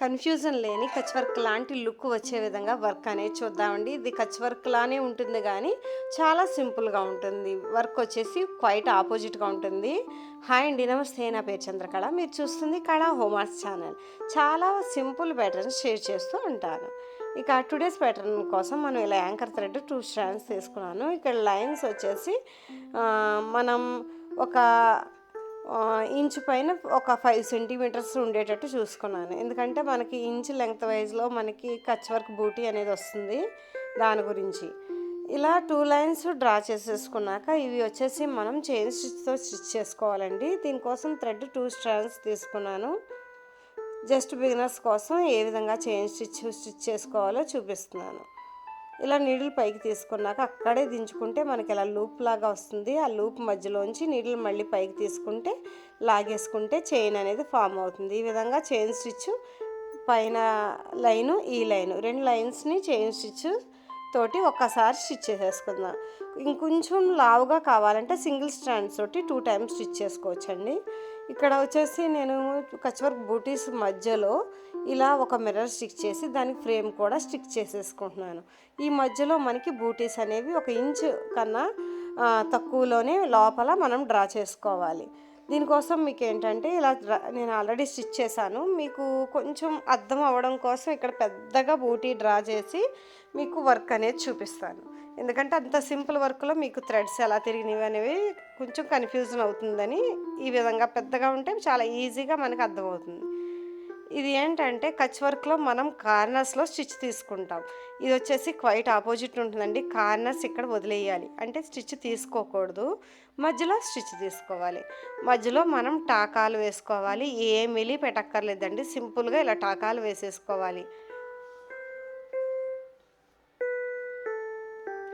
Confusion లేని Kutch work లాంటి look వచ్చే విధంగా వర్క్ అనేది చూద్దామండి. ఇది కచ్ వర్క్ లానే ఉంటుంది కానీ చాలా సింపుల్గా ఉంటుంది. వర్క్ వచ్చేసి క్వైట్ ఆపోజిట్గా ఉంటుంది. హాయ్ అండి, నమస్తే. నా పేరు చంద్రకళ. మీరు చూస్తుంది కళ హోమ్ ఆర్ట్స్ ఛానల్. చాలా సింపుల్ ప్యాటర్న్స్ షేర్ చేస్తూ ఉంటాను. ఇక టుడేస్ ప్యాటర్న్ కోసం మనం ఇలా యాంకర్ థ్రెడ్ 2 స్ట్రాండ్స్ తీసుకున్నాను. ఇక్కడ లైన్స్ వచ్చేసి మనం ఒక ఇంచు పైన ఒక 5 సెంటీమీటర్స్ ఉండేటట్టు చూసుకున్నాను. ఎందుకంటే మనకి ఇంచ్ లెంగ్త్ వైజ్లో మనకి కచ్ వర్క్ బూటీ అనేది వస్తుంది. దాని గురించి ఇలా 2 లైన్స్ డ్రా చేసేసుకున్నాక ఇవి వచ్చేసి మనం చైన్ స్టిచ్తో స్టిచ్ చేసుకోవాలండి. దీనికోసం థ్రెడ్ 2 స్ట్రాండ్స్ తీసుకున్నాను. జస్ట్ బిగినర్స్ కోసం ఏ విధంగా చైన్ స్టిచ్ చేసుకోవాలో చూపిస్తున్నాను. ఇలా నీడిల్ పైకి తీసుకున్నాక అక్కడే దించుకుంటే మనకి ఇలా లూప్ లాగా వస్తుంది. ఆ లూప్ మధ్యలోంచి నీడిల్ మళ్ళీ పైకి తీసుకుంటే లాగేసుకుంటే చైన్ అనేది ఫామ్ అవుతుంది. ఈ విధంగా చైన్ స్టిచ్ పైన లైను ఈ లైను 2 లైన్స్ని చైన్ స్టిచ్ తోటి ఒక్కసారి స్టిచ్ చేసేసుకుందాం. ఇంకొంచెం లావుగా కావాలంటే సింగిల్ స్ట్రాండ్స్ తోటి 2 టైమ్స్ స్టిచ్ చేసుకోవచ్చండి. ఇక్కడ వచ్చేసి నేను కచ్ వర్క్ బూటీస్ మధ్యలో ఇలా ఒక మిర్రర్ స్టిక్ చేసి దానికి ఫ్రేమ్ కూడా స్టిక్ చేసేసుకుంటున్నాను. ఈ మధ్యలో మనకి బూటీస్ అనేవి 1 ఇంచ్ కన్నా తక్కువలోనే లోపల మనం డ్రా చేసుకోవాలి. దీనికోసం మీకు ఏంటంటే ఇలా నేను ఆల్రెడీ స్టిచ్ చేశాను. మీకు కొంచెం అర్థం అవ్వడం కోసం ఇక్కడ పెద్దగా బూటీ డ్రా చేసి మీకు వర్క్ అనేది చూపిస్తాను. ఎందుకంటే అంత సింపుల్ వర్క్లో మీకు థ్రెడ్స్ ఎలా తిరిగినవి అనేవి కొంచెం కన్ఫ్యూజన్ అవుతుందని ఈ విధంగా పెద్దగా ఉంటే చాలా ఈజీగా మనకు అర్థమవుతుంది. ఇది ఏంటంటే కచ్ వర్క్లో మనం కార్నర్స్లో స్టిచ్ తీసుకుంటాం. ఇది వచ్చేసి క్వైట్ ఆపోజిట్ ఉంటుందండి. కార్నర్స్ ఇక్కడ వదిలేయాలి, అంటే స్టిచ్ తీసుకోకూడదు, మధ్యలో స్టిచ్ తీసుకోవాలి. మధ్యలో మనం టాకాలు వేసుకోవాలి. ఏమిలి పెట్టక్కర్లేదండి, సింపుల్గా ఇలా టాకాలు వేసేసుకోవాలి.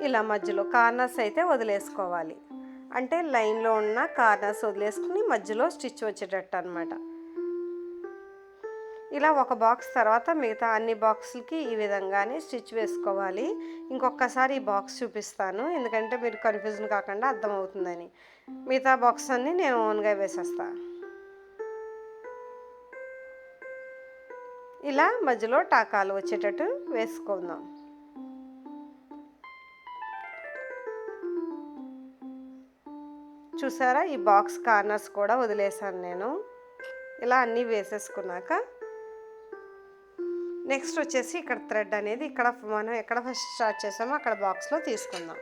ఇలా మధ్యలో కార్నర్స్ అయితే వదిలేసుకోవాలి, అంటే లైన్లో ఉన్న కార్నర్స్ వదిలేసుకుని మధ్యలో స్టిచ్ వచ్చేటట్టు అనమాట. ఇలా ఒక బాక్స్ తర్వాత మిగతా అన్ని బాక్సులకి ఈ విధంగానే స్టిచ్ వేసుకోవాలి. ఇంకొకసారి ఈ బాక్స్ చూపిస్తాను, ఎందుకంటే మీరు కన్ఫ్యూజన్ కాకుండా అర్థమవుతుందని. మిగతా బాక్స్ అన్నీ నేను ఓన్గా వేసేస్తాను. ఇలా మధ్యలో టాకాలు వచ్చేటట్టు వేసుకుందాం. చూసారా, ఈ బాక్స్ కార్నర్స్ కూడా వదిలేసాను నేను. ఇలా అన్నీ వేసేసుకున్నాక నెక్స్ట్ వచ్చేసి ఇక్కడ థ్రెడ్ అనేది ఇక్కడ మనం ఎక్కడ ఫస్ట్ స్టార్ట్ చేసామో అక్కడ బాక్స్లో తీసుకుందాం.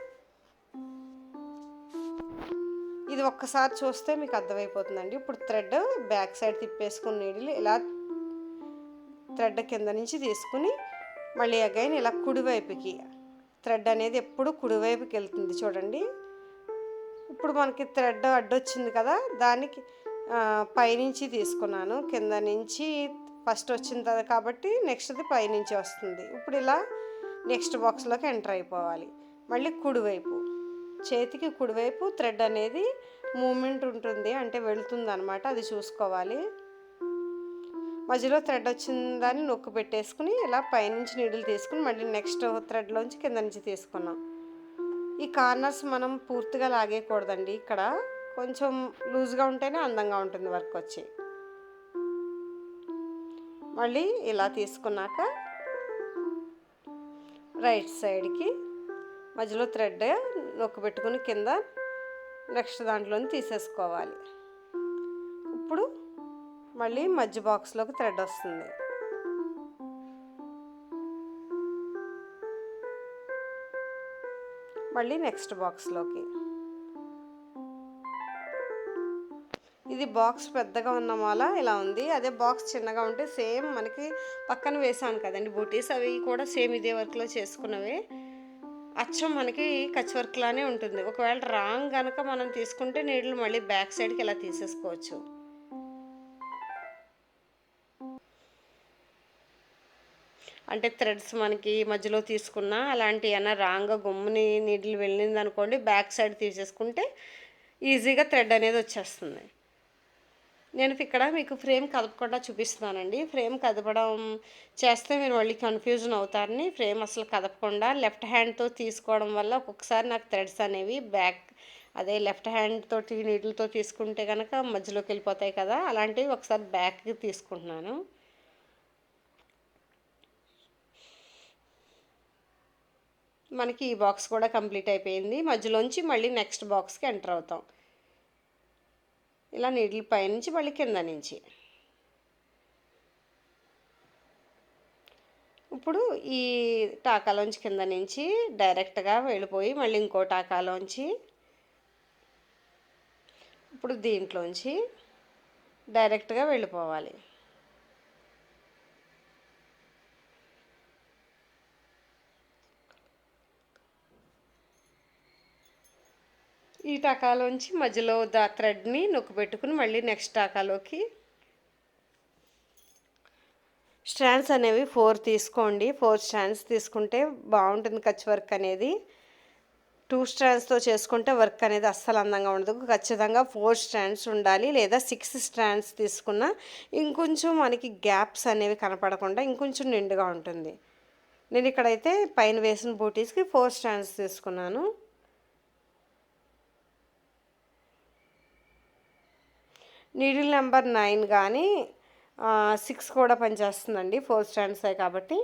ఇది ఒక్కసారి చూస్తే మీకు అర్థమైపోతుందండి. ఇప్పుడు థ్రెడ్ బ్యాక్ సైడ్ తిప్పేసుకుని నీడిల్ ఇలా థ్రెడ్ కింద నుంచి తీసుకుని మళ్ళీ అగైన్ ఇలా కుడివైపుకి థ్రెడ్ అనేది ఎప్పుడు కుడివైపుకి వెళ్తుంది చూడండి. ఇప్పుడు మనకి థ్రెడ్ అడ్డొచ్చింది కదా, దానికి పైనుంచి తీసుకున్నాను. కింద నుంచి ఫస్ట్ వచ్చింది కాబట్టి నెక్స్ట్ది పైనుంచి వస్తుంది. ఇప్పుడు ఇలా నెక్స్ట్ బాక్స్లోకి ఎంటర్ అయిపోవాలి. మళ్ళీ కుడివైపు చేతికి కుడివైపు థ్రెడ్ అనేది మూమెంట్ ఉంటుంది, అంటే వెళుతుంది అనమాట, అది చూసుకోవాలి. మధ్యలో థ్రెడ్ వచ్చిందని నొక్కు పెట్టేసుకుని ఇలా పైనుంచి నీడిల్ తీసుకుని మళ్ళీ నెక్స్ట్ థ్రెడ్లోంచి కింద నుంచి తీసుకున్నాం. ఈ కార్నర్స్ మనం పూర్తిగా లాగేయకూడదండి, ఇక్కడ కొంచెం లూజ్గా ఉంటేనే అందంగా ఉంటుంది వర్క్ వచ్చి. మళ్ళీ ఇలా తీసుకున్నాక రైట్ సైడ్కి మధ్యలో థ్రెడ్ నొక్కు పెట్టుకుని కింద నెక్స్ట్ దాంట్లోని తీసేసుకోవాలి. ఇప్పుడు మళ్ళీ మధ్య బాక్స్లోకి థ్రెడ్ వస్తుంది. మళ్ళీ నెక్స్ట్ బాక్స్లోకి. ఇది బాక్స్ పెద్దగా ఉన్న వల్ల ఇలా ఉంది. అదే బాక్స్ చిన్నగా ఉంటే సేమ్ మనకి పక్కన వేసాను కదండి బూటీస్, అవి కూడా సేమ్ ఇదే వర్క్లో చేసుకున్నవే. అచ్చం మనకి కచ్ వర్క్ లానే ఉంటుంది. ఒకవేళ రాంగ్ కనుక మనం తీసుకుంటే నీడిల్ మళ్ళీ బ్యాక్ సైడ్కి ఇలా తీసేసుకోవచ్చు. అంటే థ్రెడ్స్ మనకి మధ్యలో తీసుకున్నా అలాంటి ఏమైనా రాంగ్గా గమ్ముని నీడిల్ వెళ్ళింది అనుకోండి, బ్యాక్ సైడ్ తీసేసుకుంటే ఈజీగా థ్రెడ్ అనేది వచ్చేస్తుంది. నేను ఇక్కడ మీకు ఫ్రేమ్ కదపకుండా చూపిస్తున్నానండి. ఫ్రేమ్ కదపడం చేస్తే మీరు మళ్ళీ కన్ఫ్యూజన్ అవుతారని ఫ్రేమ్ అసలు కదపకుండా లెఫ్ట్ హ్యాండ్తో తీసుకోవడం వల్ల ఒక్కొక్కసారి నాకు థ్రెడ్స్ అనేవి లెఫ్ట్ హ్యాండ్ తోటి నీడిల్తో తీసుకుంటే కనుక మధ్యలోకి వెళ్ళిపోతాయి కదా, అలాంటివి ఒకసారి బ్యాక్కి తీసుకుంటున్నాను. మనకి ఈ బాక్స్ కూడా కంప్లీట్ అయిపోయింది. మధ్యలోంచి మళ్ళీ నెక్స్ట్ బాక్స్కి ఎంటర్ అవుతాం. ఇలా నీడిల్ పైనుంచి మళ్ళీ కింద నుంచి. ఇప్పుడు ఈ టాకాలోంచి కింద నుంచి డైరెక్ట్గా వెళ్ళిపోయి మళ్ళీ ఇంకో టాకాలోంచి ఇప్పుడు దీంట్లోంచి డైరెక్ట్గా వెళ్ళిపోవాలి. ఈ టాకాలోంచి మధ్యలో థ్రెడ్ని నొక్కి పెట్టుకుని మళ్ళీ నెక్స్ట్ టాకాలోకి స్ట్రాండ్స్ అనేవి 4 తీసుకోండి. 4 స్ట్రాండ్స్ తీసుకుంటే బాగుంటుంది కచ్ వర్క్ అనేది. 2 స్ట్రాండ్స్తో చేసుకుంటే వర్క్ అనేది అస్సలు అందంగా ఉండదు. ఖచ్చితంగా 4 స్ట్రాండ్స్ ఉండాలి, లేదా 6 స్ట్రాండ్స్ తీసుకున్నా ఇంకొంచెం మనకి గ్యాప్స్ అనేవి కనపడకుండా ఇంకొంచెం నిండుగా ఉంటుంది. నేను ఇక్కడైతే పైన వేసిన బూటీస్కి 4 స్ట్రాండ్స్ తీసుకున్నాను. నీడిల్ నెంబర్ 9 కానీ 6 కూడా పనిచేస్తుందండి, 4 స్ట్రాండ్సే కాబట్టి.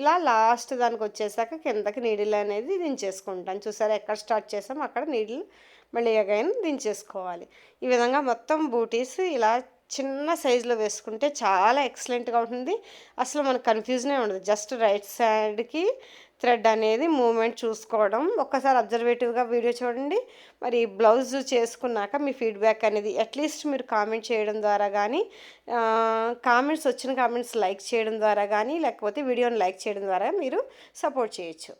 ఇలా లాస్ట్ దానికి వచ్చేసాక కిందకి నీడిల్ అనేది దించేసుకుంటాను. చూసారా, ఎక్కడ స్టార్ట్ చేసాం అక్కడ నీడిల్ మళ్ళీ అగైన్ దించేసుకోవాలి. ఈ విధంగా మొత్తం బూటీస్ ఇలా చిన్న సైజులో వేసుకుంటే చాలా ఎక్సలెంట్గా ఉంటుంది. అసలు మనకు కన్ఫ్యూజనే ఉండదు. జస్ట్ రైట్ సైడ్కి థ్రెడ్ అనేది మూమెంట్ చూసుకోవడం. ఒక్కసారి అబ్జర్వేటివ్గా వీడియో చూడండి. మరి బ్లౌజ్ చేసుకున్నాక మీ ఫీడ్బ్యాక్ అనేది అట్లీస్ట్ మీరు కామెంట్ చేయడం ద్వారా కానీ, వచ్చిన కామెంట్స్ లైక్ చేయడం ద్వారా కానీ, లేకపోతే వీడియోని లైక్ చేయడం ద్వారా మీరు సపోర్ట్ చేయొచ్చు.